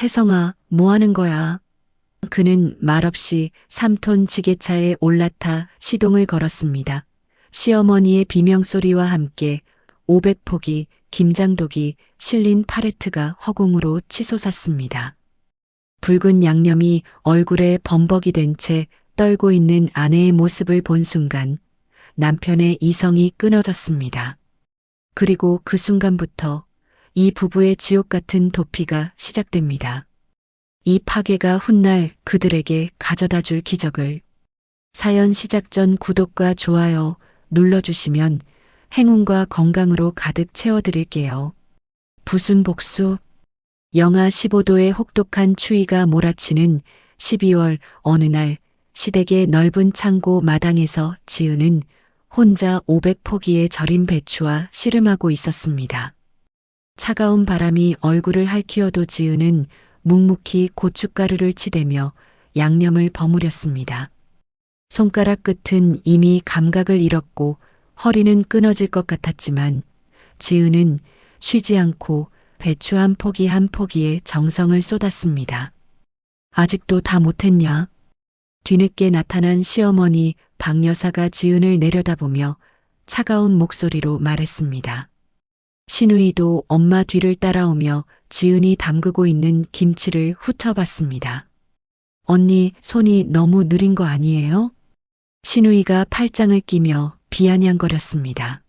태성아, 뭐 하는 거야? 그는 말없이 3톤 지게차에 올라타 시동을 걸었습니다. 시어머니의 비명소리와 함께 500포기 김장독이 실린 팔레트가 허공으로 치솟았습니다. 붉은 양념이 얼굴에 범벅이 된 채 떨고 있는 아내의 모습을 본 순간 남편의 이성이 끊어졌습니다. 그리고 그 순간부터 이 부부의 지옥 같은 도피가 시작됩니다. 이 파괴가 훗날 그들에게 가져다 줄 기적을. 사연 시작 전 구독과 좋아요 눌러주시면 행운과 건강으로 가득 채워드릴게요. 부순 복수. 영하 15도의 혹독한 추위가 몰아치는 12월 어느 날 시댁의 넓은 창고 마당에서 지은은 혼자 500포기의 절인 배추와 씨름하고 있었습니다. 차가운 바람이 얼굴을 핥히어도 지은은 묵묵히 고춧가루를 치대며 양념을 버무렸습니다. 손가락 끝은 이미 감각을 잃었고 허리는 끊어질 것 같았지만 지은은 쉬지 않고 배추 한 포기 한 포기에 정성을 쏟았습니다. 아직도 다 못했냐? 뒤늦게 나타난 시어머니 박 여사가 지은을 내려다보며 차가운 목소리로 말했습니다. 신우이도 엄마 뒤를 따라오며 지은이 담그고 있는 김치를 훑어봤습니다. 언니, 손이 너무 느린 거 아니에요? 신우이가 팔짱을 끼며 비아냥거렸습니다.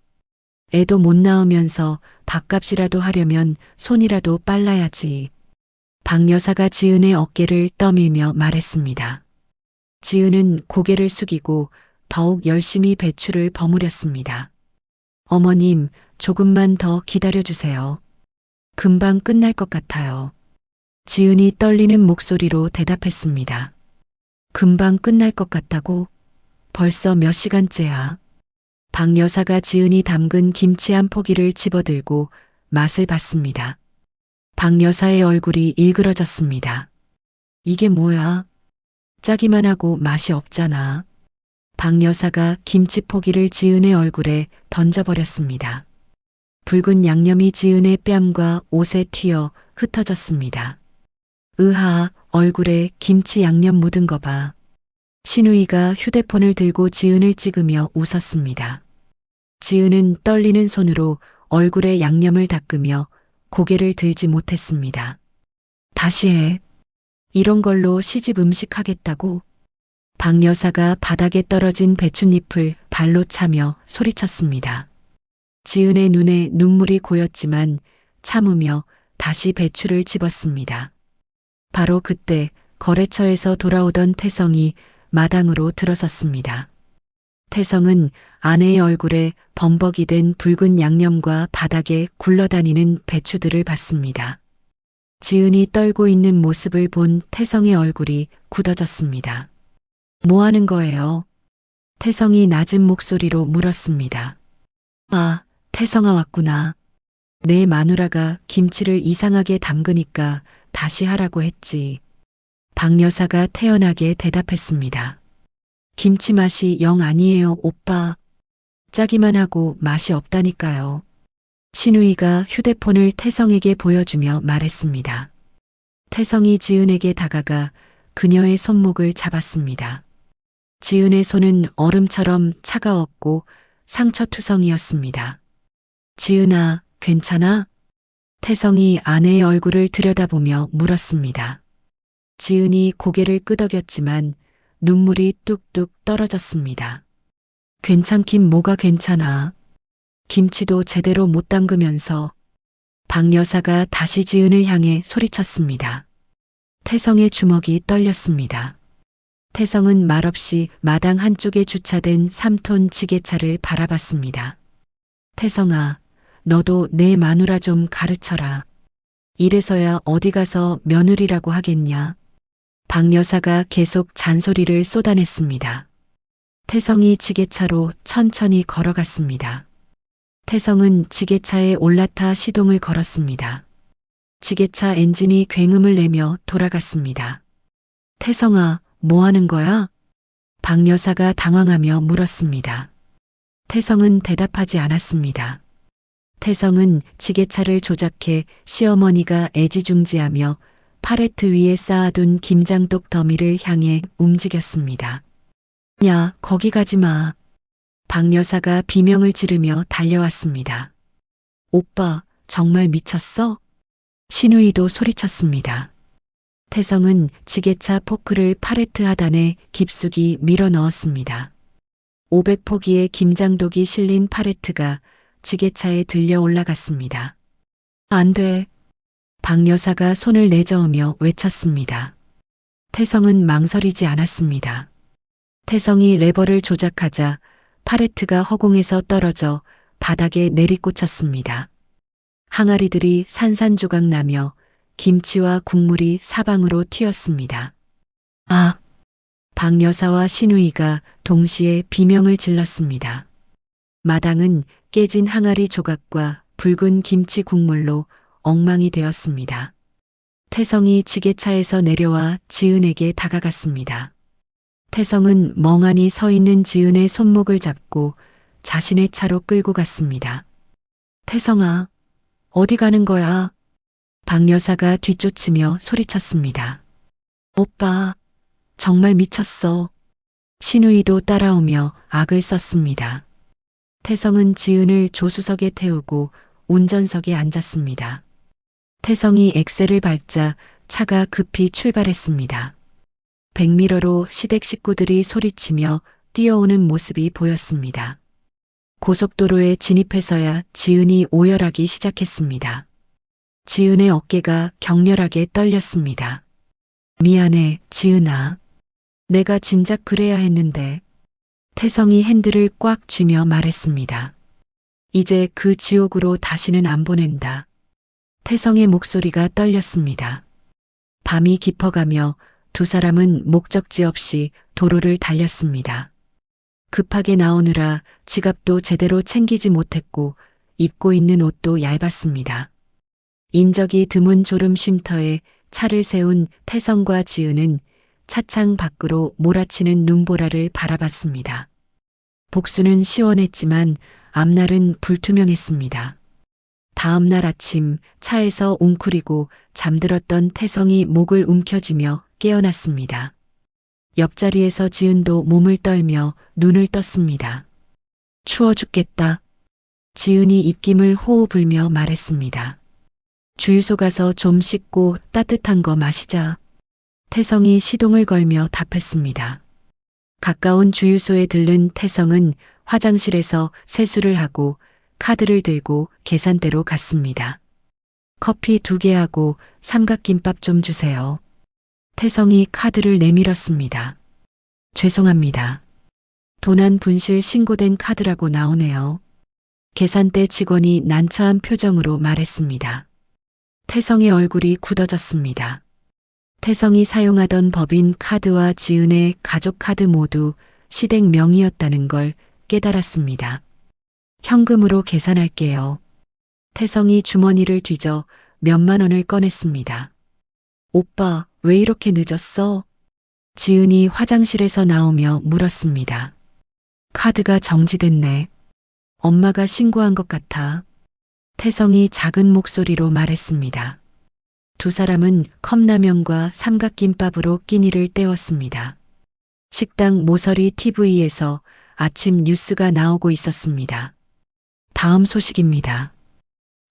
애도 못 낳으면서 밥값이라도 하려면 손이라도 빨라야지. 박 여사가 지은의 어깨를 떠밀며 말했습니다. 지은은 고개를 숙이고 더욱 열심히 배추를 버무렸습니다. 어머님, 조금만 더 기다려주세요. 금방 끝날 것 같아요. 지은이 떨리는 목소리로 대답했습니다. 금방 끝날 것 같다고? 벌써 몇 시간째야? 박 여사가 지은이 담근 김치 한 포기를 집어들고 맛을 봤습니다. 박 여사의 얼굴이 일그러졌습니다. 이게 뭐야? 짜기만 하고 맛이 없잖아. 박 여사가 김치 포기를 지은의 얼굴에 던져버렸습니다. 붉은 양념이 지은의 뺨과 옷에 튀어 흩어졌습니다. 으하, 얼굴에 김치 양념 묻은 거 봐. 신우이가 휴대폰을 들고 지은을 찍으며 웃었습니다. 지은은 떨리는 손으로 얼굴에 양념을 닦으며 고개를 들지 못했습니다. 다시 해. 이런 걸로 시집 음식 하겠다고? 박 여사가 바닥에 떨어진 배춧잎을 발로 차며 소리쳤습니다. 지은의 눈에 눈물이 고였지만 참으며 다시 배추를 집었습니다. 바로 그때 거래처에서 돌아오던 태성이 마당으로 들어섰습니다. 태성은 아내의 얼굴에 범벅이 된 붉은 양념과 바닥에 굴러다니는 배추들을 봤습니다. 지은이 떨고 있는 모습을 본 태성의 얼굴이 굳어졌습니다. 뭐 하는 거예요? 태성이 낮은 목소리로 물었습니다. 아, 태성아 왔구나. 내 마누라가 김치를 이상하게 담그니까 다시 하라고 했지. 박 여사가 태연하게 대답했습니다. 김치 맛이 영 아니에요, 오빠. 짜기만 하고 맛이 없다니까요. 신우이가 휴대폰을 태성에게 보여주며 말했습니다. 태성이 지은에게 다가가 그녀의 손목을 잡았습니다. 지은의 손은 얼음처럼 차가웠고 상처투성이었습니다. 지은아, 괜찮아? 태성이 아내의 얼굴을 들여다보며 물었습니다. 지은이 고개를 끄덕였지만 눈물이 뚝뚝 떨어졌습니다. 괜찮긴 뭐가 괜찮아. 김치도 제대로 못 담그면서. 박 여사가 다시 지은을 향해 소리쳤습니다. 태성의 주먹이 떨렸습니다. 태성은 말없이 마당 한쪽에 주차된 3톤 지게차를 바라봤습니다. 태성아, 너도 내 마누라 좀 가르쳐라. 이래서야 어디 가서 며느리라고 하겠냐. 박 여사가 계속 잔소리를 쏟아냈습니다. 태성이 지게차로 천천히 걸어갔습니다. 태성은 지게차에 올라타 시동을 걸었습니다. 지게차 엔진이 굉음을 내며 돌아갔습니다. 태성아, 뭐 하는 거야? 박 여사가 당황하며 물었습니다. 태성은 대답하지 않았습니다. 태성은 지게차를 조작해 시어머니가 애지중지하며 팔레트 위에 쌓아둔 김장독 더미를 향해 움직였습니다. 야, 거기 가지 마. 박 여사가 비명을 지르며 달려왔습니다. 오빠, 정말 미쳤어? 신우이도 소리쳤습니다. 태성은 지게차 포크를 팔레트 하단에 깊숙이 밀어 넣었습니다. 500포기의 김장독이 실린 팔레트가 지게차에 들려 올라갔습니다. 안 돼. 박 여사가 손을 내저으며 외쳤습니다. 태성은 망설이지 않았습니다. 태성이 레버를 조작하자 팔레트가 허공에서 떨어져 바닥에 내리꽂혔습니다. 항아리들이 산산조각 나며 김치와 국물이 사방으로 튀었습니다. 아! 박 여사와 신우이가 동시에 비명을 질렀습니다. 마당은 깨진 항아리 조각과 붉은 김치 국물로 엉망이 되었습니다. 태성이 지게차에서 내려와 지은에게 다가갔습니다. 태성은 멍하니 서 있는 지은의 손목을 잡고 자신의 차로 끌고 갔습니다. 태성아, 어디 가는 거야? 박 여사가 뒤쫓으며 소리쳤습니다. 오빠, 정말 미쳤어. 신우이도 따라오며 악을 썼습니다. 태성은 지은을 조수석에 태우고 운전석에 앉았습니다. 태성이 엑셀을 밟자 차가 급히 출발했습니다. 백미러로 시댁 식구들이 소리치며 뛰어오는 모습이 보였습니다. 고속도로에 진입해서야 지은이 오열하기 시작했습니다. 지은의 어깨가 격렬하게 떨렸습니다. 미안해, 지은아. 내가 진작 그래야 했는데. 태성이 핸들을 꽉 쥐며 말했습니다. 이제 그 지옥으로 다시는 안 보낸다. 태성의 목소리가 떨렸습니다. 밤이 깊어가며 두 사람은 목적지 없이 도로를 달렸습니다. 급하게 나오느라 지갑도 제대로 챙기지 못했고 입고 있는 옷도 얇았습니다. 인적이 드문 졸음 쉼터에 차를 세운 태성과 지은은 차창 밖으로 몰아치는 눈보라를 바라봤습니다. 복수는 시원했지만 앞날은 불투명했습니다. 다음 날 아침 차에서 웅크리고 잠들었던 태성이 목을 움켜쥐며 깨어났습니다. 옆자리에서 지은도 몸을 떨며 눈을 떴습니다. 추워 죽겠다. 지은이 입김을 호호 불며 말했습니다. 주유소 가서 좀 씻고 따뜻한 거 마시자. 태성이 시동을 걸며 답했습니다. 가까운 주유소에 들른 태성은 화장실에서 세수를 하고 카드를 들고 계산대로 갔습니다. 커피 2개하고 삼각김밥 좀 주세요. 태성이 카드를 내밀었습니다. 죄송합니다. 도난 분실 신고된 카드라고 나오네요. 계산대 직원이 난처한 표정으로 말했습니다. 태성의 얼굴이 굳어졌습니다. 태성이 사용하던 법인 카드와 지은의 가족 카드 모두 시댁 명의였다는 걸 깨달았습니다. 현금으로 계산할게요. 태성이 주머니를 뒤져 몇만 원을 꺼냈습니다. 오빠, 왜 이렇게 늦었어? 지은이 화장실에서 나오며 물었습니다. 카드가 정지됐네. 엄마가 신고한 것 같아. 태성이 작은 목소리로 말했습니다. 두 사람은 컵라면과 삼각김밥으로 끼니를 때웠습니다. 식당 모서리 TV에서 아침 뉴스가 나오고 있었습니다. 다음 소식입니다.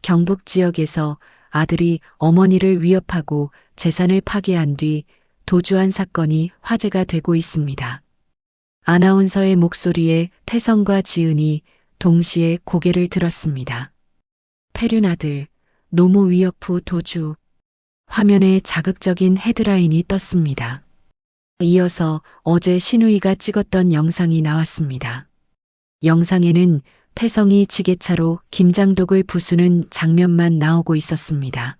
경북 지역에서 아들이 어머니를 위협하고 재산을 파괴한 뒤 도주한 사건이 화제가 되고 있습니다. 아나운서의 목소리에 태성과 지은이 동시에 고개를 들었습니다. 패륜 아들, 노모 위협 후 도주. 화면에 자극적인 헤드라인이 떴습니다. 이어서 어제 신우이가 찍었던 영상이 나왔습니다. 영상에는 태성이 지게차로 김장독을 부수는 장면만 나오고 있었습니다.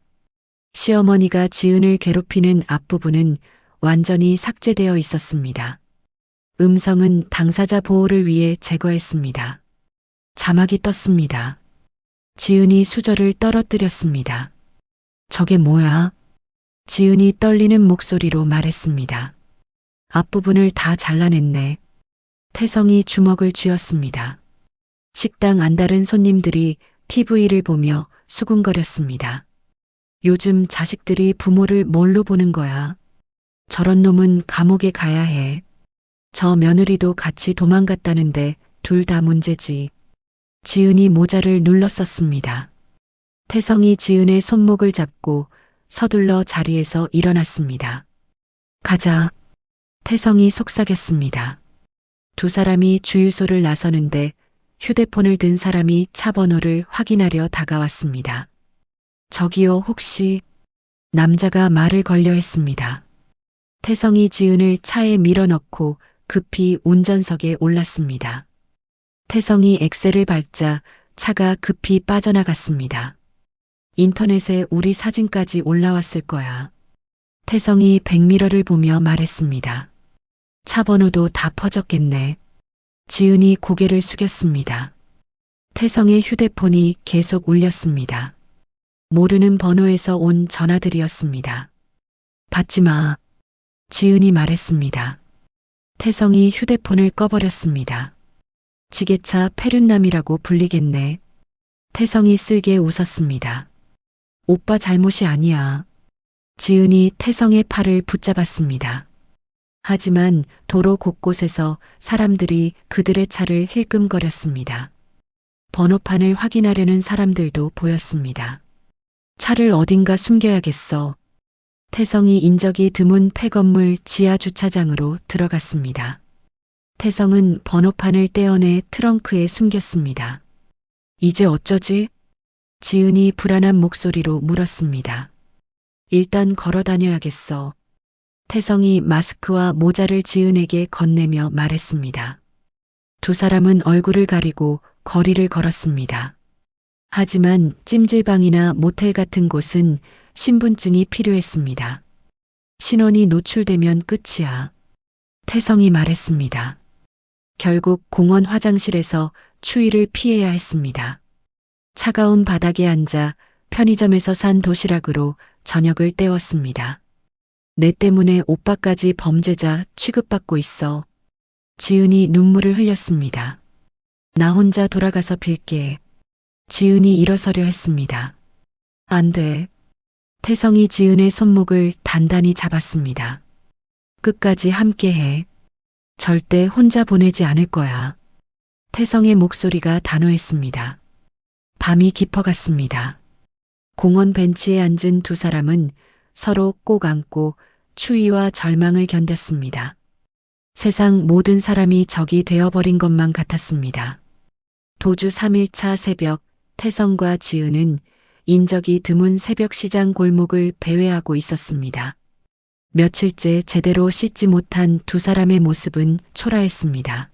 시어머니가 지은을 괴롭히는 앞부분은 완전히 삭제되어 있었습니다. 음성은 당사자 보호를 위해 제거했습니다. 자막이 떴습니다. 지은이 수저를 떨어뜨렸습니다. 저게 뭐야? 지은이 떨리는 목소리로 말했습니다. 앞부분을 다 잘라냈네. 태성이 주먹을 쥐었습니다. 식당 안다른 손님들이 TV를 보며 수군거렸습니다. 요즘 자식들이 부모를 뭘로 보는 거야? 저런 놈은 감옥에 가야 해. 저 며느리도 같이 도망갔다는데 둘 다 문제지. 지은이 모자를 눌렀었습니다. 태성이 지은의 손목을 잡고 서둘러 자리에서 일어났습니다. 가자. 태성이 속삭였습니다. 두 사람이 주유소를 나서는데 휴대폰을 든 사람이 차 번호를 확인하려 다가왔습니다. 저기요, 혹시? 남자가 말을 걸려 했습니다. 태성이 지은을 차에 밀어넣고 급히 운전석에 올랐습니다. 태성이 엑셀을 밟자 차가 급히 빠져나갔습니다. 인터넷에 우리 사진까지 올라왔을 거야. 태성이 백미러를 보며 말했습니다. 차 번호도 다 퍼졌겠네. 지은이 고개를 숙였습니다. 태성의 휴대폰이 계속 울렸습니다. 모르는 번호에서 온 전화들이었습니다. 받지 마. 지은이 말했습니다. 태성이 휴대폰을 꺼버렸습니다. 지게차 페륜남이라고 불리겠네. 태성이 쓸게 웃었습니다. 오빠 잘못이 아니야. 지은이 태성의 팔을 붙잡았습니다. 하지만 도로 곳곳에서 사람들이 그들의 차를 힐끔거렸습니다. 번호판을 확인하려는 사람들도 보였습니다. 차를 어딘가 숨겨야겠어. 태성이 인적이 드문 폐건물 지하 주차장으로 들어갔습니다. 태성은 번호판을 떼어내 트렁크에 숨겼습니다. 이제 어쩌지? 지은이 불안한 목소리로 물었습니다. 일단 걸어 다녀야겠어. 태성이 마스크와 모자를 지은에게 건네며 말했습니다. 두 사람은 얼굴을 가리고 거리를 걸었습니다. 하지만 찜질방이나 모텔 같은 곳은 신분증이 필요했습니다. 신원이 노출되면 끝이야. 태성이 말했습니다. 결국 공원 화장실에서 추위를 피해야 했습니다. 차가운 바닥에 앉아 편의점에서 산 도시락으로 저녁을 때웠습니다. 내 때문에 오빠까지 범죄자 취급받고 있어. 지은이 눈물을 흘렸습니다. 나 혼자 돌아가서 빌게. 지은이 일어서려 했습니다. 안 돼. 태성이 지은의 손목을 단단히 잡았습니다. 끝까지 함께해. 절대 혼자 보내지 않을 거야. 태성의 목소리가 단호했습니다. 밤이 깊어갔습니다. 공원 벤치에 앉은 두 사람은 서로 꼭 안고 추위와 절망을 견뎠습니다. 세상 모든 사람이 적이 되어버린 것만 같았습니다. 도주 3일차 새벽, 태성과 지은은 인적이 드문 새벽 시장 골목을 배회하고 있었습니다. 며칠째 제대로 씻지 못한 두 사람의 모습은 초라했습니다.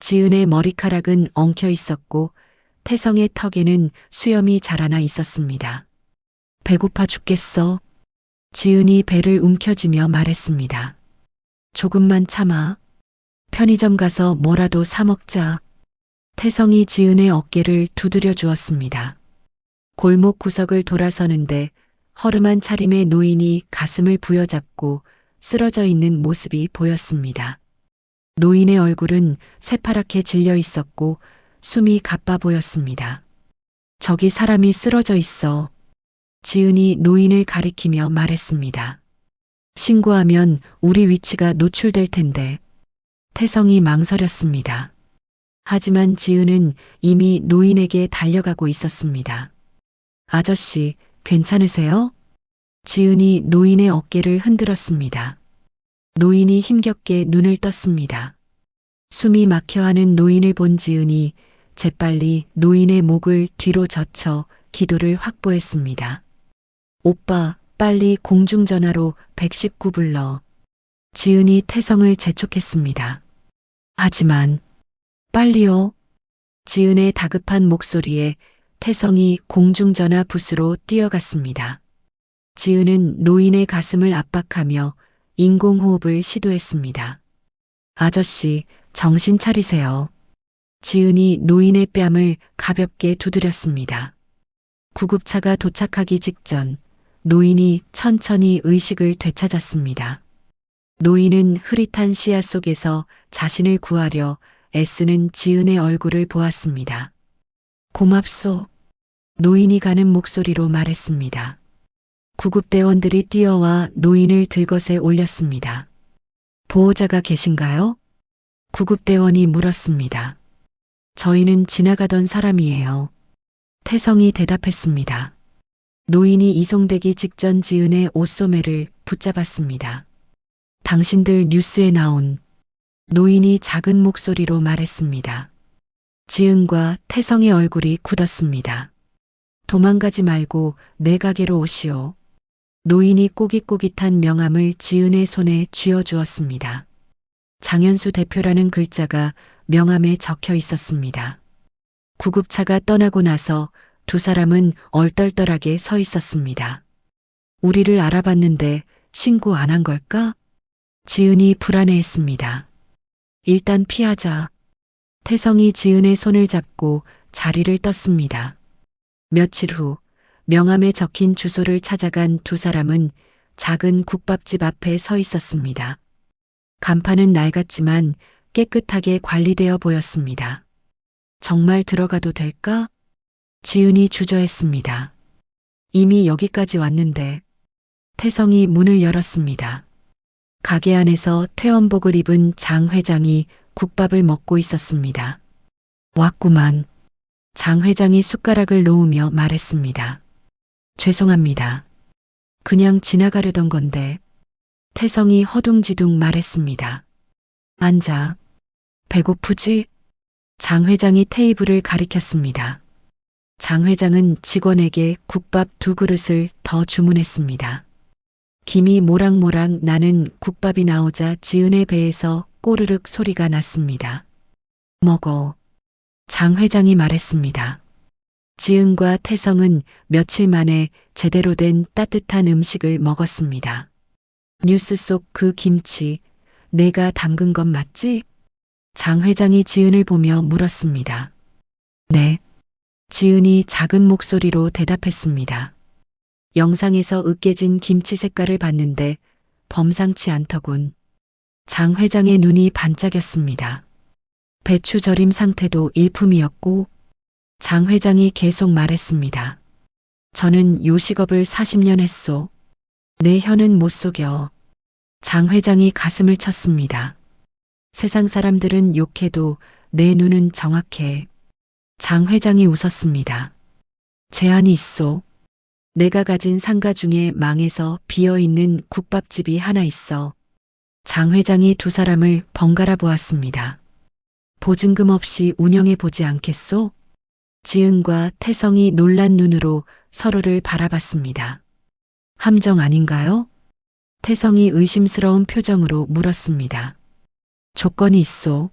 지은의 머리카락은 엉켜 있었고 태성의 턱에는 수염이 자라나 있었습니다. 배고파 죽겠어. 지은이 배를 움켜쥐며 말했습니다. 조금만 참아. 편의점 가서 뭐라도 사 먹자. 태성이 지은의 어깨를 두드려 주었습니다. 골목 구석을 돌아서는데 허름한 차림의 노인이 가슴을 부여잡고 쓰러져 있는 모습이 보였습니다. 노인의 얼굴은 새파랗게 질려 있었고 숨이 가빠 보였습니다. 저기 사람이 쓰러져 있어. 지은이 노인을 가리키며 말했습니다. 신고하면 우리 위치가 노출될 텐데. 태성이 망설였습니다. 하지만 지은은 이미 노인에게 달려가고 있었습니다. 아저씨, 괜찮으세요? 지은이 노인의 어깨를 흔들었습니다. 노인이 힘겹게 눈을 떴습니다. 숨이 막혀하는 노인을 본 지은이 재빨리 노인의 목을 뒤로 젖혀 기도를 확보했습니다. 오빠, 빨리 공중전화로 119 불러. 지은이 태성을 재촉했습니다. 하지만 빨리요. 지은의 다급한 목소리에 태성이 공중전화 부스로 뛰어갔습니다. 지은은 노인의 가슴을 압박하며 인공호흡을 시도했습니다. 아저씨, 정신 차리세요. 지은이 노인의 뺨을 가볍게 두드렸습니다. 구급차가 도착하기 직전 노인이 천천히 의식을 되찾았습니다. 노인은 흐릿한 시야 속에서 자신을 구하려 애쓰는 지은의 얼굴을 보았습니다. 고맙소. 노인이 가는 목소리로 말했습니다. 구급대원들이 뛰어와 노인을 들것에 올렸습니다. 보호자가 계신가요? 구급대원이 물었습니다. 저희는 지나가던 사람이에요. 태성이 대답했습니다. 노인이 이송되기 직전 지은의 옷소매를 붙잡았습니다. 당신들 뉴스에 나온 노인이 작은 목소리로 말했습니다. 지은과 태성의 얼굴이 굳었습니다. 도망가지 말고 내 가게로 오시오. 노인이 꼬깃꼬깃한 명함을 지은의 손에 쥐어주었습니다. 장현수 대표라는 글자가 명함에 적혀 있었습니다. 구급차가 떠나고 나서 두 사람은 얼떨떨하게 서 있었습니다. 우리를 알아봤는데 신고 안 한 걸까? 지은이 불안해했습니다. 일단 피하자. 태성이 지은의 손을 잡고 자리를 떴습니다. 며칠 후 명함에 적힌 주소를 찾아간 두 사람은 작은 국밥집 앞에 서 있었습니다. 간판은 낡았지만 깨끗하게 관리되어 보였습니다. 정말 들어가도 될까? 지은이 주저했습니다. 이미 여기까지 왔는데. 태성이 문을 열었습니다. 가게 안에서 퇴원복을 입은 장 회장이 국밥을 먹고 있었습니다. 왔구만. 장 회장이 숟가락을 놓으며 말했습니다. 죄송합니다. 그냥 지나가려던 건데. 태성이 허둥지둥 말했습니다. 앉아. 배고프지? 장 회장이 테이블을 가리켰습니다. 장 회장은 직원에게 국밥 2그릇을 더 주문했습니다. 김이 모락모락 나는 국밥이 나오자 지은의 배에서 꼬르륵 소리가 났습니다. 먹어. 장 회장이 말했습니다. 지은과 태성은 며칠 만에 제대로 된 따뜻한 음식을 먹었습니다. 뉴스 속 그 김치, 내가 담근 건 맞지? 장 회장이 지은을 보며 물었습니다. 네. 지은이 작은 목소리로 대답했습니다. 영상에서 으깨진 김치 색깔을 봤는데 범상치 않더군. 장 회장의 눈이 반짝였습니다. 배추 절임 상태도 일품이었고. 장 회장이 계속 말했습니다. 저는 요식업을 40년 했소. 내 혀는 못 속여. 장 회장이 가슴을 쳤습니다. 세상 사람들은 욕해도 내 눈은 정확해. 장 회장이 웃었습니다. 제안이 있소. 내가 가진 상가 중에 망해서 비어있는 국밥집이 하나 있어. 장 회장이 두 사람을 번갈아 보았습니다. 보증금 없이 운영해 보지 않겠소? 지은과 태성이 놀란 눈으로 서로를 바라봤습니다. 함정 아닌가요? 태성이 의심스러운 표정으로 물었습니다. 조건이 있소.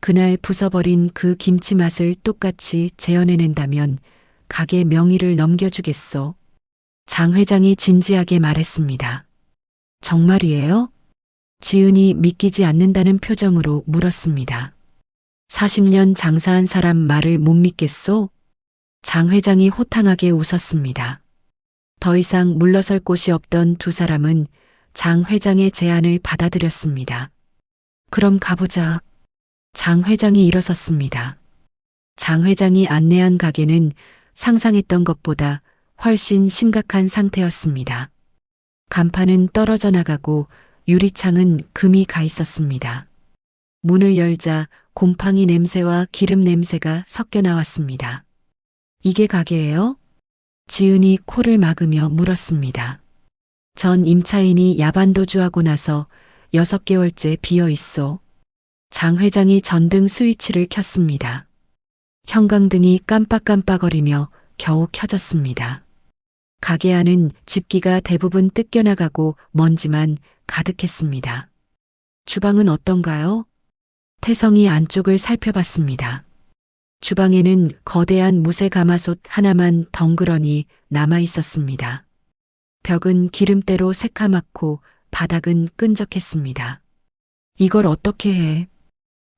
그날 부숴버린 그 김치 맛을 똑같이 재현해낸다면 가게 명의를 넘겨주겠소. 장 회장이 진지하게 말했습니다. 정말이에요? 지은이 믿기지 않는다는 표정으로 물었습니다. 40년 장사한 사람 말을 못 믿겠소? 장 회장이 호탕하게 웃었습니다. 더 이상 물러설 곳이 없던 두 사람은 장 회장의 제안을 받아들였습니다. 그럼 가보자. 장 회장이 일어섰습니다. 장 회장이 안내한 가게는 상상했던 것보다 훨씬 심각한 상태였습니다. 간판은 떨어져 나가고 유리창은 금이 가 있었습니다. 문을 열자 곰팡이 냄새와 기름 냄새가 섞여 나왔습니다. 이게 가게예요? 지은이 코를 막으며 물었습니다. 전 임차인이 야반도주하고 나서 6개월째 비어 있어. 장 회장이 전등 스위치를 켰습니다. 형광등이 깜빡깜빡거리며 겨우 켜졌습니다. 가게 안은 집기가 대부분 뜯겨나가고 먼지만 가득했습니다. 주방은 어떤가요? 태성이 안쪽을 살펴봤습니다. 주방에는 거대한 무쇠 가마솥 하나만 덩그러니 남아 있었습니다. 벽은 기름때로 새카맣고 바닥은 끈적했습니다. 이걸 어떻게 해?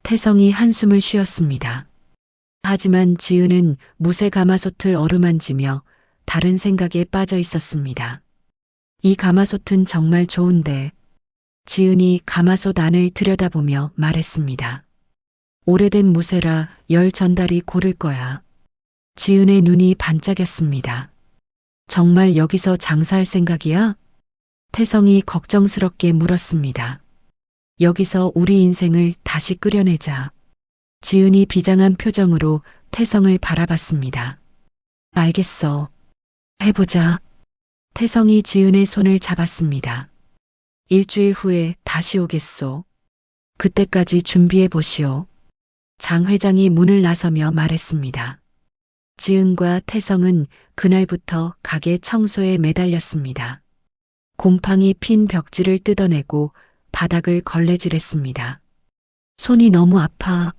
태성이 한숨을 쉬었습니다. 하지만 지은은 무쇠 가마솥을 어루만지며 다른 생각에 빠져 있었습니다. 이 가마솥은 정말 좋은데. 지은이 가마솥 안을 들여다보며 말했습니다. 오래된 무쇠라 열 전달이 고를 거야. 지은의 눈이 반짝였습니다. 정말 여기서 장사할 생각이야? 태성이 걱정스럽게 물었습니다. 여기서 우리 인생을 다시 끓여내자. 지은이 비장한 표정으로 태성을 바라봤습니다. 알겠어. 해보자. 태성이 지은의 손을 잡았습니다. 일주일 후에 다시 오겠소. 그때까지 준비해 보시오. 장 회장이 문을 나서며 말했습니다. 지은과 태성은 그날부터 가게 청소에 매달렸습니다. 곰팡이 핀 벽지를 뜯어내고 바닥을 걸레질했습니다. 손이 너무 아파.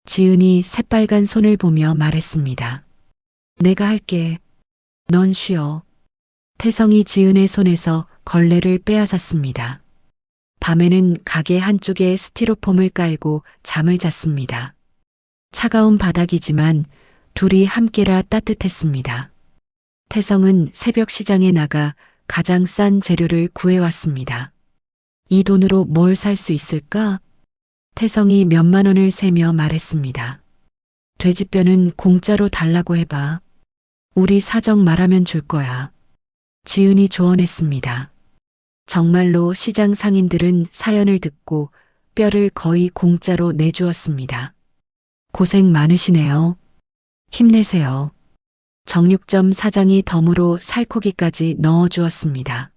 지은이 새빨간 손을 보며 말했습니다. 내가 할게. 넌 쉬어. 태성이 지은의 손에서 걸레를 빼앗았습니다. 밤에는 가게 한쪽에 스티로폼을 깔고 잠을 잤습니다. 차가운 바닥이지만 둘이 함께라 따뜻했습니다. 태성은 새벽 시장에 나가 가장 싼 재료를 구해왔습니다. 이 돈으로 뭘 살 수 있을까? 태성이 몇만 원을 세며 말했습니다. 돼지뼈는 공짜로 달라고 해봐. 우리 사정 말하면 줄 거야. 지은이 조언했습니다. 정말로 시장 상인들은 사연을 듣고 뼈를 거의 공짜로 내주었습니다. 고생 많으시네요. 힘내세요. 정육점 사장이 덤으로 살코기까지 넣어주었습니다.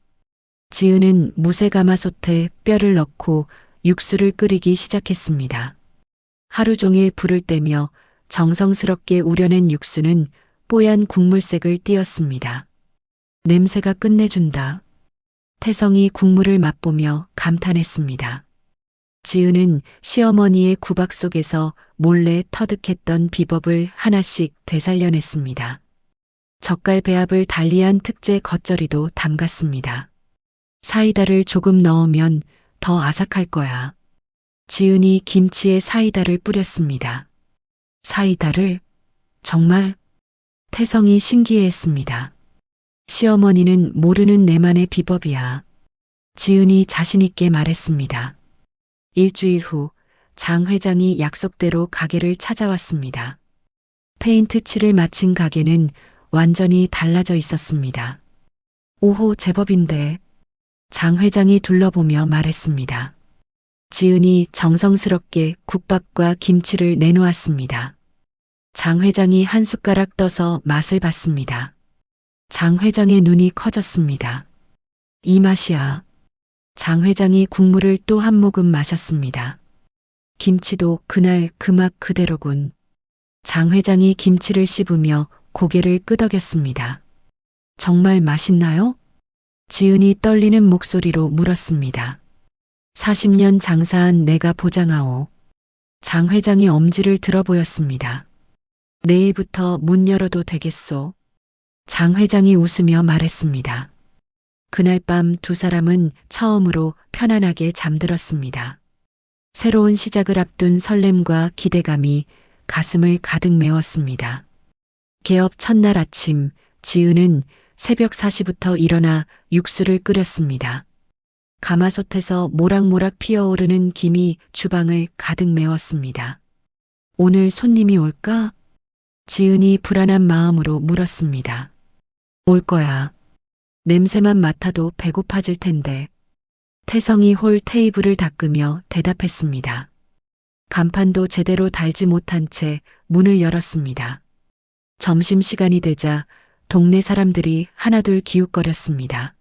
지은은 무쇠가마솥에 뼈를 넣고 육수를 끓이기 시작했습니다. 하루 종일 불을 떼며 정성스럽게 우려낸 육수는 뽀얀 국물색을 띠었습니다. 냄새가 끝내준다. 태성이 국물을 맛보며 감탄했습니다. 지은은 시어머니의 구박 속에서 몰래 터득했던 비법을 하나씩 되살려냈습니다. 젓갈 배합을 달리한 특제 겉절이도 담갔습니다. 사이다를 조금 넣으면 더 아삭할 거야. 지은이 김치에 사이다를 뿌렸습니다. 사이다를? 정말? 태성이 신기해했습니다. 시어머니는 모르는 내만의 비법이야. 지은이 자신있게 말했습니다. 일주일 후 장 회장이 약속대로 가게를 찾아왔습니다. 페인트 칠을 마친 가게는 완전히 달라져 있었습니다. 오호 제법인데. 장 회장이 둘러보며 말했습니다. 지은이 정성스럽게 국밥과 김치를 내놓았습니다. 장 회장이 한 숟가락 떠서 맛을 봤습니다. 장 회장의 눈이 커졌습니다. 이 맛이야. 장 회장이 국물을 또 한 모금 마셨습니다. 김치도 그날 그 맛 그대로군. 장 회장이 김치를 씹으며 고개를 끄덕였습니다. 정말 맛있나요? 지은이 떨리는 목소리로 물었습니다. 40년 장사한 내가 보장하오. 장 회장이 엄지를 들어 보였습니다. 내일부터 문 열어도 되겠소. 장 회장이 웃으며 말했습니다. 그날 밤 두 사람은 처음으로 편안하게 잠들었습니다. 새로운 시작을 앞둔 설렘과 기대감이 가슴을 가득 메웠습니다. 개업 첫날 아침, 지은은 새벽 4시부터 일어나 육수를 끓였습니다. 가마솥에서 모락모락 피어오르는 김이 주방을 가득 메웠습니다. 오늘 손님이 올까? 지은이 불안한 마음으로 물었습니다. 올 거야. 냄새만 맡아도 배고파질 텐데. 태성이 홀 테이블을 닦으며 대답했습니다. 간판도 제대로 달지 못한 채 문을 열었습니다. 점심시간이 되자 동네 사람들이 하나둘 기웃거렸습니다.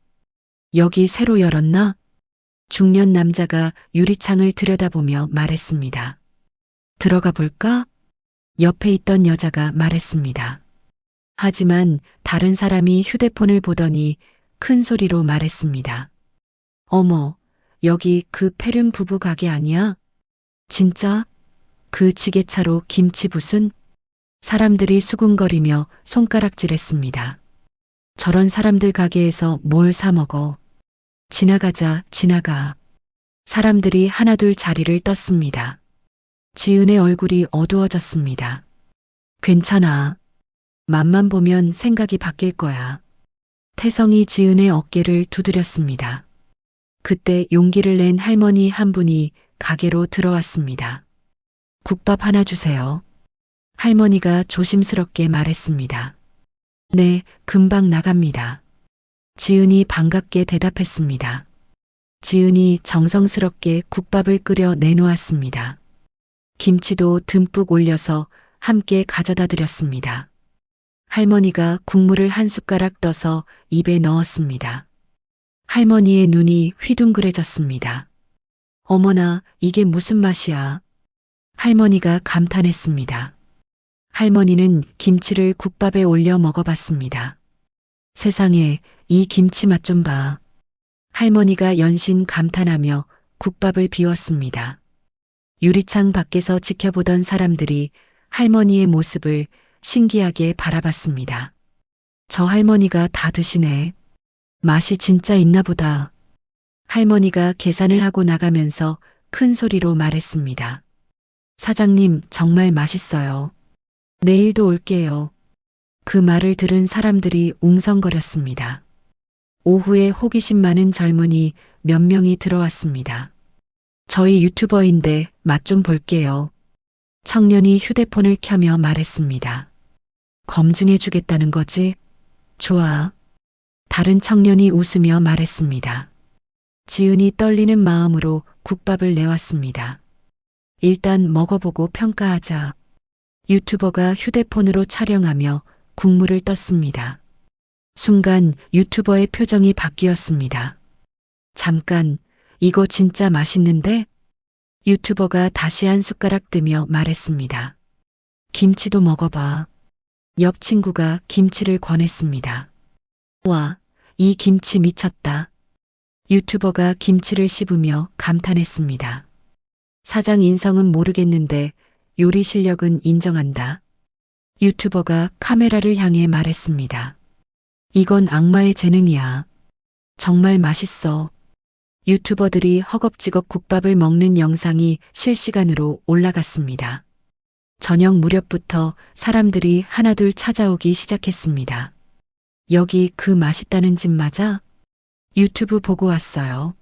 여기 새로 열었나? 중년 남자가 유리창을 들여다보며 말했습니다. 들어가 볼까? 옆에 있던 여자가 말했습니다. 하지만 다른 사람이 휴대폰을 보더니 큰 소리로 말했습니다. 어머, 여기 그 페륜 부부 가게 아니야? 진짜? 그 지게차로 김치 붓은? 사람들이 수군거리며 손가락질했습니다. 저런 사람들 가게에서 뭘 사 먹어? 지나가자, 지나가. 사람들이 하나둘 자리를 떴습니다. 지은의 얼굴이 어두워졌습니다. 괜찮아. 맛만 보면 생각이 바뀔 거야. 태성이 지은의 어깨를 두드렸습니다. 그때 용기를 낸 할머니 한 분이 가게로 들어왔습니다. 국밥 하나 주세요. 할머니가 조심스럽게 말했습니다. 네, 금방 나갑니다. 지은이 반갑게 대답했습니다. 지은이 정성스럽게 국밥을 끓여 내놓았습니다. 김치도 듬뿍 올려서 함께 가져다 드렸습니다. 할머니가 국물을 한 숟가락 떠서 입에 넣었습니다. 할머니의 눈이 휘둥그레졌습니다. 어머나, 이게 무슨 맛이야? 할머니가 감탄했습니다. 할머니는 김치를 국밥에 올려 먹어봤습니다. 세상에, 이 김치 맛 좀 봐. 할머니가 연신 감탄하며 국밥을 비웠습니다. 유리창 밖에서 지켜보던 사람들이 할머니의 모습을 신기하게 바라봤습니다. 저 할머니가 다 드시네. 맛이 진짜 있나 보다. 할머니가 계산을 하고 나가면서 큰 소리로 말했습니다. 사장님, 정말 맛있어요. 내일도 올게요. 그 말을 들은 사람들이 웅성거렸습니다. 오후에 호기심 많은 젊은이 몇 명이 들어왔습니다. 저희 유튜버인데 맛 좀 볼게요. 청년이 휴대폰을 켜며 말했습니다. 검증해 주겠다는 거지? 좋아. 다른 청년이 웃으며 말했습니다. 지은이 떨리는 마음으로 국밥을 내왔습니다. 일단 먹어보고 평가하자. 유튜버가 휴대폰으로 촬영하며 국물을 떴습니다. 순간 유튜버의 표정이 바뀌었습니다. 잠깐, 이거 진짜 맛있는데? 유튜버가 다시 한 숟가락 뜨며 말했습니다. 김치도 먹어봐. 옆 친구가 김치를 권했습니다. 와, 이 김치 미쳤다. 유튜버가 김치를 씹으며 감탄했습니다. 사장 인성은 모르겠는데 요리 실력은 인정한다. 유튜버가 카메라를 향해 말했습니다. 이건 악마의 재능이야. 정말 맛있어. 유튜버들이 허겁지겁 국밥을 먹는 영상이 실시간으로 올라갔습니다. 저녁 무렵부터 사람들이 하나둘 찾아오기 시작했습니다. 여기 그 맛있다는 집 맞아? 유튜브 보고 왔어요.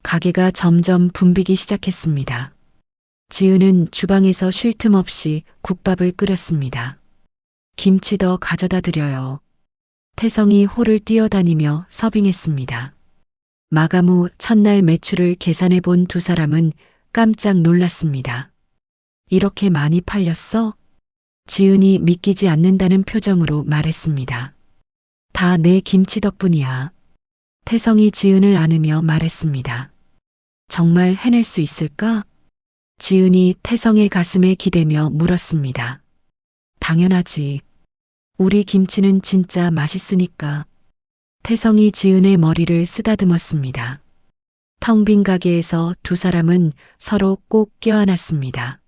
가게가 점점 붐비기 시작했습니다. 지은은 주방에서 쉴 틈 없이 국밥을 끓였습니다. 김치 더 가져다 드려요. 태성이 홀을 뛰어다니며 서빙했습니다. 마감 후 첫날 매출을 계산해 본 두 사람은 깜짝 놀랐습니다. 이렇게 많이 팔렸어? 지은이 믿기지 않는다는 표정으로 말했습니다. 다 내 김치 덕분이야. 태성이 지은을 안으며 말했습니다. 정말 해낼 수 있을까? 지은이 태성의 가슴에 기대며 물었습니다. 당연하지. 우리 김치는 진짜 맛있으니까. 태성이 지은의 머리를 쓰다듬었습니다. 텅 빈 가게에서 두 사람은 서로 꼭 껴안았습니다.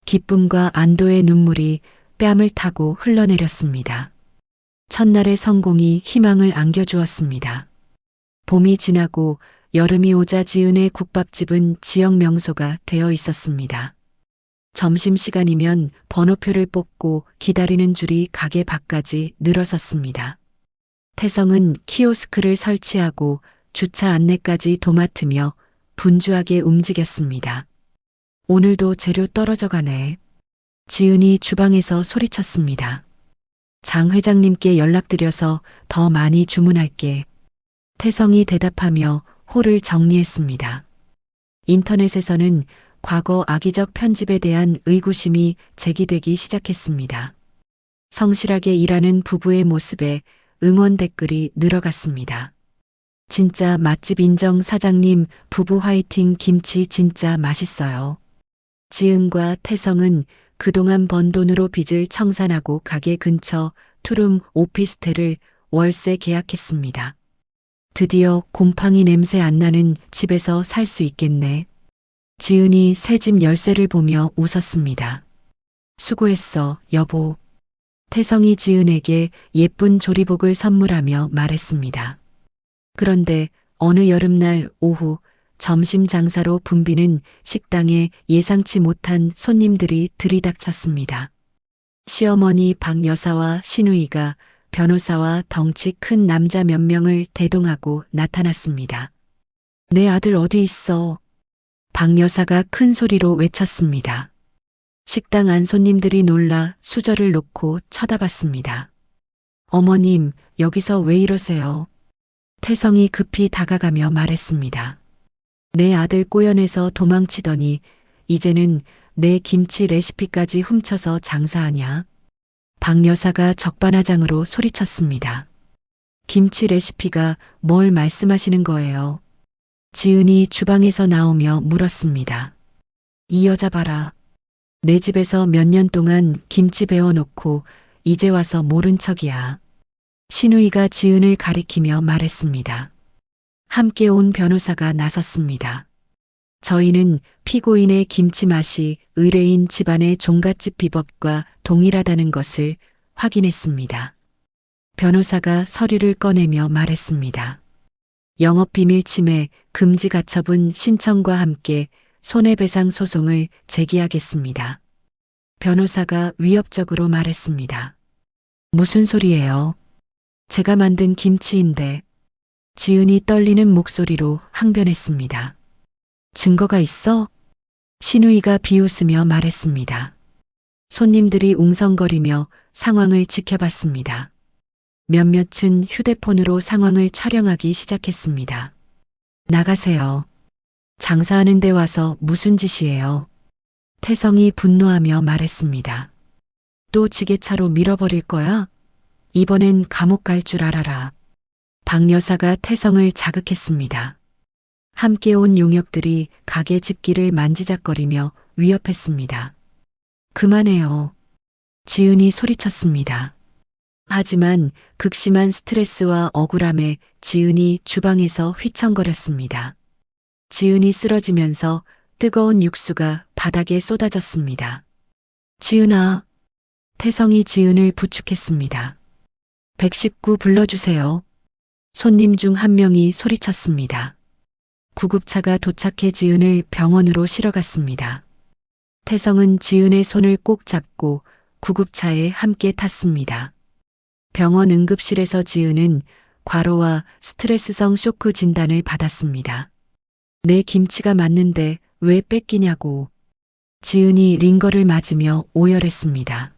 기쁨과 안도의 눈물이 뺨을 타고 흘러내렸습니다. 첫날의 성공이 희망을 안겨주었습니다. 봄이 지나고 여름이 오자 지은의 국밥집은 지역 명소가 되어 있었습니다. 점심시간이면 번호표를 뽑고 기다리는 줄이 가게 밖까지 늘어섰습니다. 태성은 키오스크를 설치하고 주차 안내까지 도맡으며 분주하게 움직였습니다. 오늘도 재료 떨어져 가네. 지은이 주방에서 소리쳤습니다. 장 회장님께 연락드려서 더 많이 주문할게. 태성이 대답하며 홀을 정리했습니다. 인터넷에서는 과거 악의적 편집에 대한 의구심이 제기되기 시작했습니다. 성실하게 일하는 부부의 모습에 응원 댓글이 늘어갔습니다. 진짜 맛집 인정 사장님 부부 화이팅 김치 진짜 맛있어요. 지은과 태성은 그동안 번 돈으로 빚을 청산하고 가게 근처 투룸 오피스텔을 월세 계약했습니다. 드디어 곰팡이 냄새 안 나는 집에서 살 수 있겠네. 지은이 새 집 열쇠를 보며 웃었습니다. 수고했어, 여보. 태성이 지은에게 예쁜 조리복을 선물하며 말했습니다. 그런데 어느 여름날 오후 점심 장사로 붐비는 식당에 예상치 못한 손님들이 들이닥쳤습니다. 시어머니 박 여사와 시누이가 변호사와 덩치 큰 남자 몇 명을 대동하고 나타났습니다. 내 아들 어디 있어? 박 여사가 큰 소리로 외쳤습니다. 식당 안 손님들이 놀라 수저를 놓고 쳐다봤습니다. 어머님, 여기서 왜 이러세요? 태성이 급히 다가가며 말했습니다. 내 아들 꼬연해서 도망치더니 이제는 내 김치 레시피까지 훔쳐서 장사하냐? 박 여사가 적반하장으로 소리쳤습니다. 김치 레시피가 뭘 말씀하시는 거예요? 지은이 주방에서 나오며 물었습니다. 이 여자 봐라. 내 집에서 몇 년 동안 김치 배워놓고 이제 와서 모른 척이야. 신우이가 지은을 가리키며 말했습니다. 함께 온 변호사가 나섰습니다. 저희는 피고인의 김치 맛이 의뢰인 집안의 종갓집 비법과 동일하다는 것을 확인했습니다. 변호사가 서류를 꺼내며 말했습니다. 영업비밀 침해 금지 가처분 신청과 함께 손해배상 소송을 제기하겠습니다. 변호사가 위협적으로 말했습니다. 무슨 소리예요? 제가 만든 김치인데. 지은이 떨리는 목소리로 항변했습니다. 증거가 있어? 신우이가 비웃으며 말했습니다. 손님들이 웅성거리며 상황을 지켜봤습니다. 몇몇은 휴대폰으로 상황을 촬영하기 시작했습니다. 나가세요. 장사하는 데 와서 무슨 짓이에요? 태성이 분노하며 말했습니다. 또 지게차로 밀어버릴 거야? 이번엔 감옥 갈 줄 알아라. 박 여사가 태성을 자극했습니다. 함께 온 용역들이 가게 집기를 만지작거리며 위협했습니다. 그만해요. 지은이 소리쳤습니다. 하지만 극심한 스트레스와 억울함에 지은이 주방에서 휘청거렸습니다. 지은이 쓰러지면서 뜨거운 육수가 바닥에 쏟아졌습니다. 지은아. 태성이 지은을 부축했습니다. 119 불러주세요. 손님 중 한 명이 소리쳤습니다. 구급차가 도착해 지은을 병원으로 실어갔습니다. 태성은 지은의 손을 꼭 잡고 구급차에 함께 탔습니다. 병원 응급실에서 지은은 과로와 스트레스성 쇼크 진단을 받았습니다. 내 김치가 맞는데 왜 뺏기냐고. 지은이 링거를 맞으며 오열했습니다.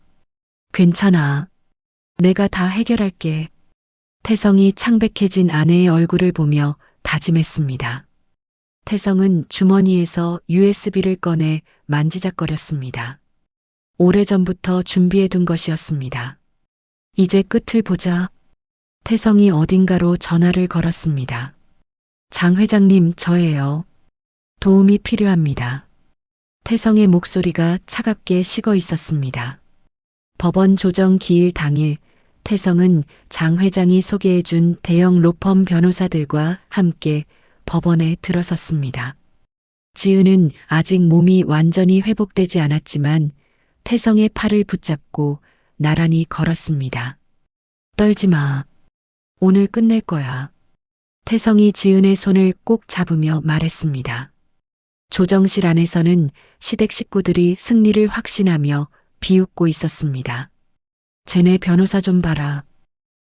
괜찮아. 내가 다 해결할게. 태성이 창백해진 아내의 얼굴을 보며 다짐했습니다. 태성은 주머니에서 USB를 꺼내 만지작거렸습니다. 오래전부터 준비해둔 것이었습니다. 이제 끝을 보자. 태성이 어딘가로 전화를 걸었습니다. 장 회장님, 저예요. 도움이 필요합니다. 태성의 목소리가 차갑게 식어 있었습니다. 법원 조정 기일 당일 태성은 장 회장이 소개해준 대형 로펌 변호사들과 함께 법원에 들어섰습니다. 지은은 아직 몸이 완전히 회복되지 않았지만 태성의 팔을 붙잡고 나란히 걸었습니다. 떨지 마. 오늘 끝낼 거야. 태성이 지은의 손을 꼭 잡으며 말했습니다. 조정실 안에서는 시댁 식구들이 승리를 확신하며 비웃고 있었습니다. 쟤네 변호사 좀 봐라.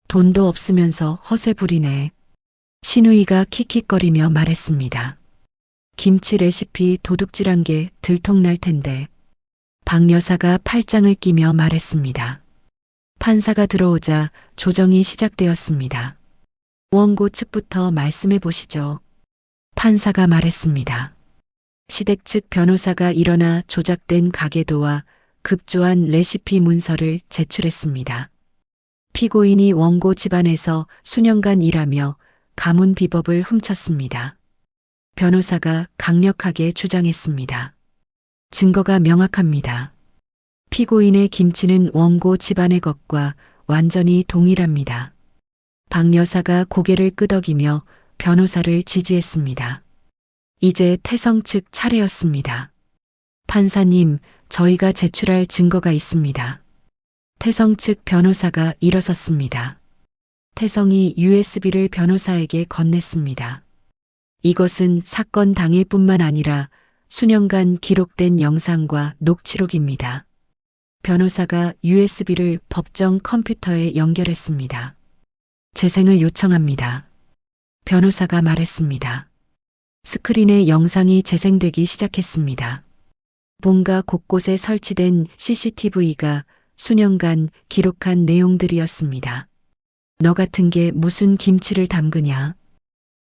돈도 없으면서 허세 부리네. 신우이가 킥킥거리며 말했습니다. 김치 레시피 도둑질한 게 들통날 텐데. 박 여사가 팔짱을 끼며 말했습니다. 판사가 들어오자 조정이 시작되었습니다. 원고 측부터 말씀해 보시죠. 판사가 말했습니다. 시댁 측 변호사가 일어나 조작된 가계도와 급조한 레시피 문서를 제출했습니다. 피고인이 원고 집안에서 수년간 일하며 가문 비법을 훔쳤습니다. 변호사가 강력하게 주장했습니다. 증거가 명확합니다. 피고인의 김치는 원고 집안의 것과 완전히 동일합니다. 박 여사가 고개를 끄덕이며 변호사를 지지했습니다. 이제 태성 측 차례였습니다. 판사님, 저희가 제출할 증거가 있습니다. 태성 측 변호사가 일어섰습니다. 태성이 USB를 변호사에게 건넸습니다. 이것은 사건 당일뿐만 아니라 수년간 기록된 영상과 녹취록입니다. 변호사가 USB를 법정 컴퓨터에 연결했습니다. 재생을 요청합니다. 변호사가 말했습니다. 스크린에 영상이 재생되기 시작했습니다. 본가 곳곳에 설치된 CCTV가 수년간 기록한 내용들이었습니다. 너 같은 게 무슨 김치를 담그냐.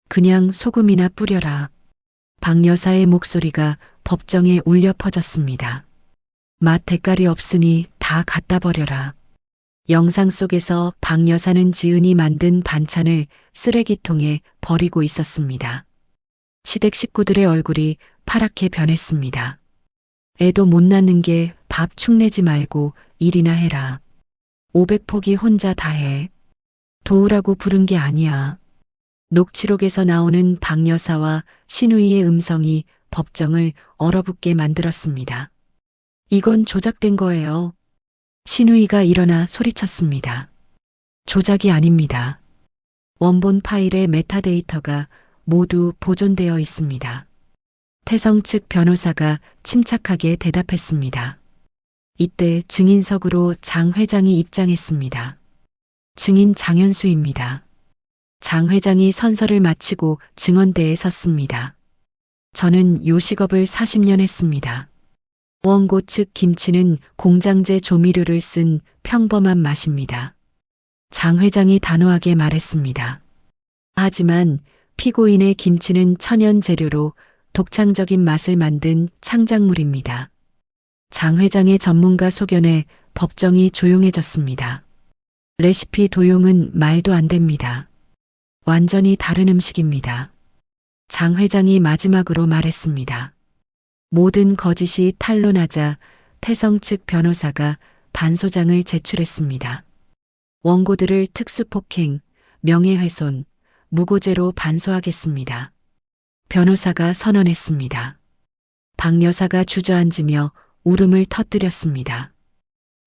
그냥 소금이나 뿌려라. 박 여사의 목소리가 법정에 울려 퍼졌습니다. 맛 대가리 없으니 다 갖다 버려라. 영상 속에서 박 여사는 지은이 만든 반찬을 쓰레기통에 버리고 있었습니다. 시댁 식구들의 얼굴이 파랗게 변했습니다. 애도 못 낳는 게 밥 축내지 말고 일이나 해라. 500포기 혼자 다 해. 도우라고 부른 게 아니야. 녹취록에서 나오는 박 여사와 신우이의 음성이 법정을 얼어붙게 만들었습니다. 이건 조작된 거예요. 신우이가 일어나 소리쳤습니다. 조작이 아닙니다. 원본 파일의 메타데이터가 모두 보존되어 있습니다. 태성 측 변호사가 침착하게 대답했습니다. 이때 증인석으로 장 회장이 입장했습니다. 증인 장현수입니다. 장 회장이 선서를 마치고 증언대에 섰습니다. 저는 요식업을 40년 했습니다. 원고 측 김치는 공장제 조미료를 쓴 평범한 맛입니다. 장 회장이 단호하게 말했습니다. 하지만 피고인의 김치는 천연 재료로 독창적인 맛을 만든 창작물입니다. 장 회장의 전문가 소견에 법정이 조용해졌습니다. 레시피 도용은 말도 안 됩니다. 완전히 다른 음식입니다. 장 회장이 마지막으로 말했습니다. 모든 거짓이 탄로나자 태성 측 변호사가 반소장을 제출했습니다. 원고들을 특수폭행, 명예훼손, 무고죄로 반소하겠습니다. 변호사가 선언했습니다. 박 여사가 주저앉으며 울음을 터뜨렸습니다.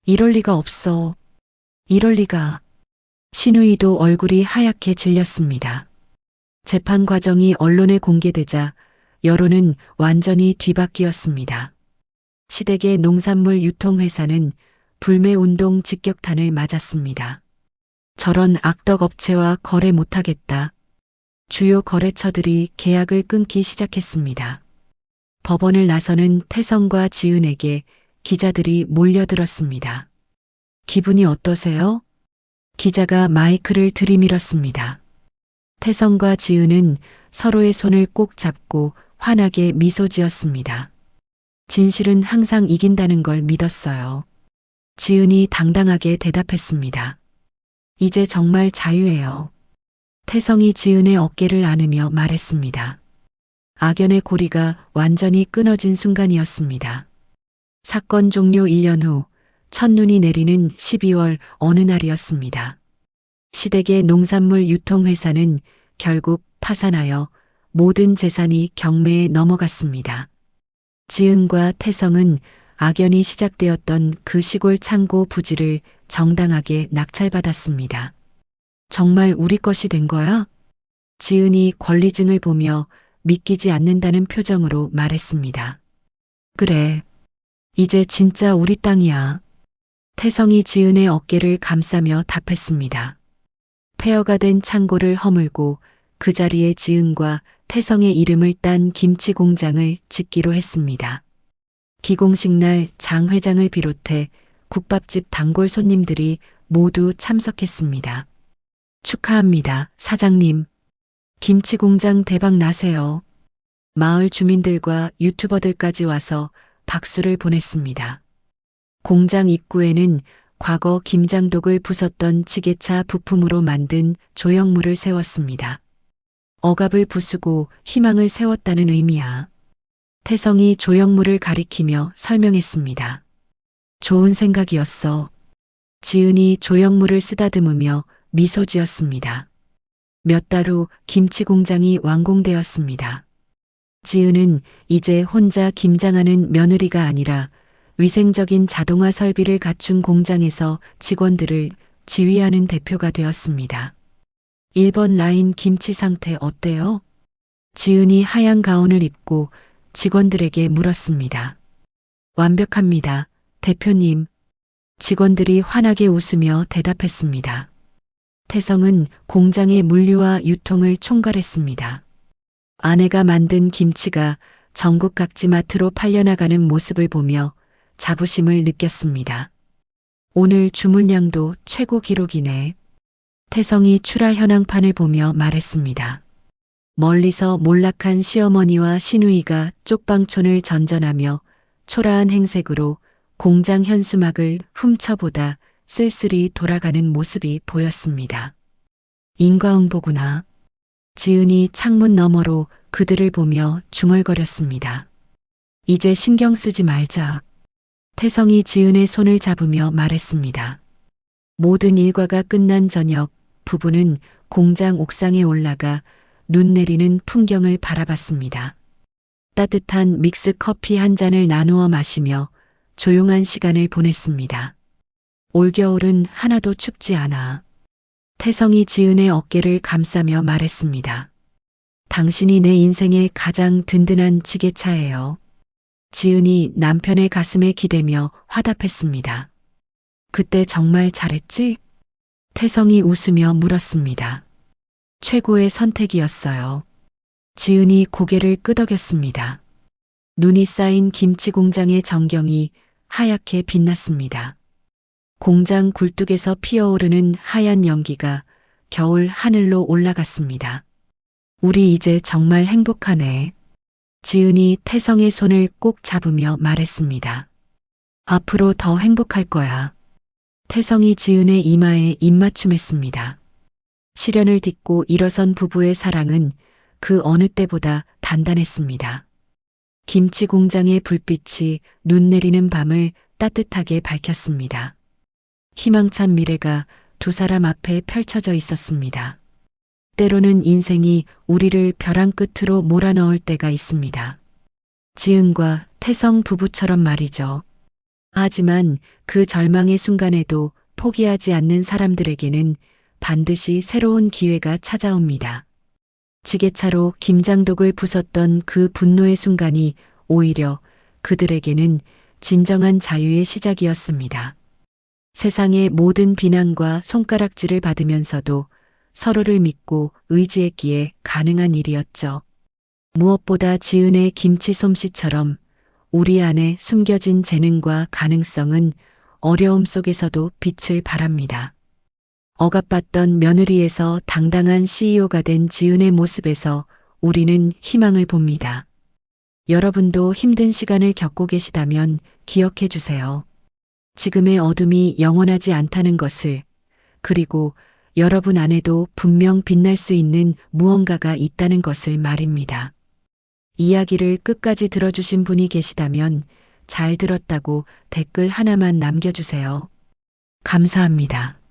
이럴 리가 없어. 이럴 리가. 신우이도 얼굴이 하얗게 질렸습니다. 재판 과정이 언론에 공개되자 여론은 완전히 뒤바뀌었습니다. 시댁의 농산물 유통회사는 불매운동 직격탄을 맞았습니다. 저런 악덕 업체와 거래 못하겠다. 주요 거래처들이 계약을 끊기 시작했습니다. 법원을 나서는 태성과 지은에게 기자들이 몰려들었습니다. 기분이 어떠세요? 기자가 마이크를 들이밀었습니다. 태성과 지은은 서로의 손을 꼭 잡고 환하게 미소 지었습니다. 진실은 항상 이긴다는 걸 믿었어요. 지은이 당당하게 대답했습니다. 이제 정말 자유예요. 태성이 지은의 어깨를 안으며 말했습니다. 악연의 고리가 완전히 끊어진 순간이었습니다. 사건 종료 1년 후 첫눈이 내리는 12월 어느 날이었습니다. 시댁의 농산물 유통회사는 결국 파산하여 모든 재산이 경매에 넘어갔습니다. 지은과 태성은 악연이 시작되었던 그 시골 창고 부지를 정당하게 낙찰받았습니다. 정말 우리 것이 된 거야? 지은이 권리증을 보며 믿기지 않는다는 표정으로 말했습니다. 그래. 이제 진짜 우리 땅이야. 태성이 지은의 어깨를 감싸며 답했습니다. 폐허가 된 창고를 허물고 그 자리에 지은과 태성의 이름을 딴 김치 공장을 짓기로 했습니다. 기공식 날 장 회장을 비롯해 국밥집 단골 손님들이 모두 참석했습니다. 축하합니다, 사장님. 김치 공장 대박 나세요. 마을 주민들과 유튜버들까지 와서 박수를 보냈습니다. 공장 입구에는 과거 김장독을 부쉈던 지게차 부품으로 만든 조형물을 세웠습니다. 억압을 부수고 희망을 세웠다는 의미야. 태성이 조형물을 가리키며 설명했습니다. 좋은 생각이었어. 지은이 조형물을 쓰다듬으며 미소 지었습니다. 몇 달 후 김치 공장이 완공되었습니다. 지은은 이제 혼자 김장하는 며느리가 아니라 위생적인 자동화 설비를 갖춘 공장에서 직원들을 지휘하는 대표가 되었습니다. 1번 라인 김치 상태 어때요? 지은이 하얀 가운을 입고 직원들에게 물었습니다. 완벽합니다, 대표님. 직원들이 환하게 웃으며 대답했습니다. 태성은 공장의 물류와 유통을 총괄했습니다. 아내가 만든 김치가 전국 각지 마트로 팔려나가는 모습을 보며 자부심을 느꼈습니다. 오늘 주문량도 최고 기록이네. 태성이 출하 현황판을 보며 말했습니다. 멀리서 몰락한 시어머니와 시누이가 쪽방촌을 전전하며 초라한 행색으로 공장 현수막을 훔쳐보다 쓸쓸히 돌아가는 모습이 보였습니다. 인과응보구나. 지은이 창문 너머로 그들을 보며 중얼거렸습니다. 이제 신경 쓰지 말자. 태성이 지은의 손을 잡으며 말했습니다. 모든 일과가 끝난 저녁, 부부는 공장 옥상에 올라가 눈 내리는 풍경을 바라봤습니다. 따뜻한 믹스 커피 한 잔을 나누어 마시며 조용한 시간을 보냈습니다. 올겨울은 하나도 춥지 않아. 태성이 지은의 어깨를 감싸며 말했습니다. 당신이 내 인생의 가장 든든한 지게차예요. 지은이 남편의 가슴에 기대며 화답했습니다. 그때 정말 잘했지? 태성이 웃으며 물었습니다. 최고의 선택이었어요. 지은이 고개를 끄덕였습니다. 눈이 쌓인 김치 공장의 전경이 하얗게 빛났습니다. 공장 굴뚝에서 피어오르는 하얀 연기가 겨울 하늘로 올라갔습니다. 우리 이제 정말 행복하네. 지은이 태성의 손을 꼭 잡으며 말했습니다. 앞으로 더 행복할 거야. 태성이 지은의 이마에 입맞춤했습니다. 시련을 딛고 일어선 부부의 사랑은 그 어느 때보다 단단했습니다. 김치 공장의 불빛이 눈 내리는 밤을 따뜻하게 밝혔습니다. 희망찬 미래가 두 사람 앞에 펼쳐져 있었습니다. 때로는 인생이 우리를 벼랑 끝으로 몰아넣을 때가 있습니다. 지은과 태성 부부처럼 말이죠. 하지만 그 절망의 순간에도 포기하지 않는 사람들에게는 반드시 새로운 기회가 찾아옵니다. 지게차로 김장독을 부쉈던 그 분노의 순간이 오히려 그들에게는 진정한 자유의 시작이었습니다. 세상의 모든 비난과 손가락질을 받으면서도 서로를 믿고 의지했기에 가능한 일이었죠. 무엇보다 지은의 김치 솜씨처럼 우리 안에 숨겨진 재능과 가능성은 어려움 속에서도 빛을 발합니다. 억압받던 며느리에서 당당한 CEO가 된 지은의 모습에서 우리는 희망을 봅니다. 여러분도 힘든 시간을 겪고 계시다면 기억해 주세요. 지금의 어둠이 영원하지 않다는 것을, 그리고 여러분 안에도 분명 빛날 수 있는 무언가가 있다는 것을 말입니다. 이야기를 끝까지 들어주신 분이 계시다면 잘 들었다고 댓글 하나만 남겨주세요. 감사합니다.